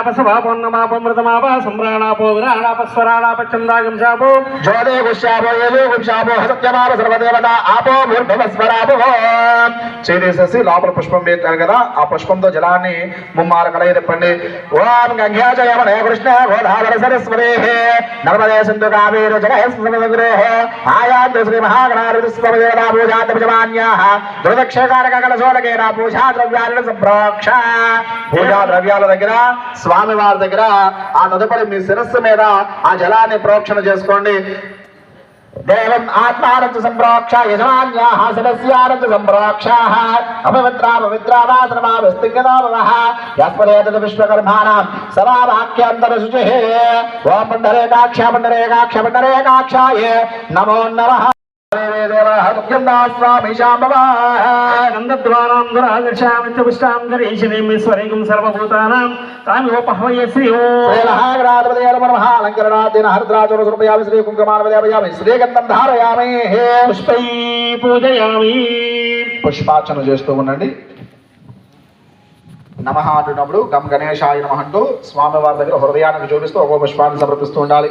पसवापोन्नमापमृतमाप सम्राणापो विराणापस्वराणापचन्दागंशापो ज्योते गुष्यापो yellow गुंशापो हसत्यमाप सर्वदेवता आपो भूर्भुवस्वरापो చేసేసి లోపల పుష్పం వేస్తారు కదా ఆ పుష్పంతో జలాన్ని ముమ్మార కలయిపండి ఓం గంగాజయమనే కృష్ణ గోదావరి సరస్వతే నర్మదే సింధు కావేరి జగస్మృతగురోః ఆయాతు శ్రీ మహాగణాధిపతి స్వామిదేవతా పూజాతపజమాన్యాః దుర్దక్షకారక కలశోలకేన పూజా ద్రవ్యాలను సంప్రోక్ష పూజా ద్రవ్యాల దగ్గర స్వామి వారి దగ్గర ఆ తదుపరి మీ శిరస్సు మీద ఆ జలాన్ని ప్రోక్షణ చేసుకోండి देवम् आत्मानंच संप्रोक्षा यजमान्याः सदस्यानंच संप्रोक्षाः अपवित्रा पवित्रा वा सर्वावस्थितः भवः यस्पदेतद् विश्वकर्माणां समावाक्यान्तरशुचिः ओम पुण्डरेकाक्षाय नमो नमः स्वामी नंदद्वारां दुरादर्शामित्यपुष्टां करीशिनीमीश्वरीं सर्वभूतानां तामिवोपहवय श्री महागणाधिपतिर्महालङ्करणाद्येन हरिद्राचूर्णसमर्पयामि श्री कुङ्कुमार्पयामि श्रीगन्धं धारयामि पुष्पै पूजयामि పుష్పార్చన చేస్తూ ఉండండి నమః అంటున్నప్పుడు గం గణేశాయ నమః అంటూ స్వామివారి దగ్గర హృదయానికి చూపిస్తూ ఒక్కో పుష్పాన్ని సమర్పిస్తూ ఉండాలి.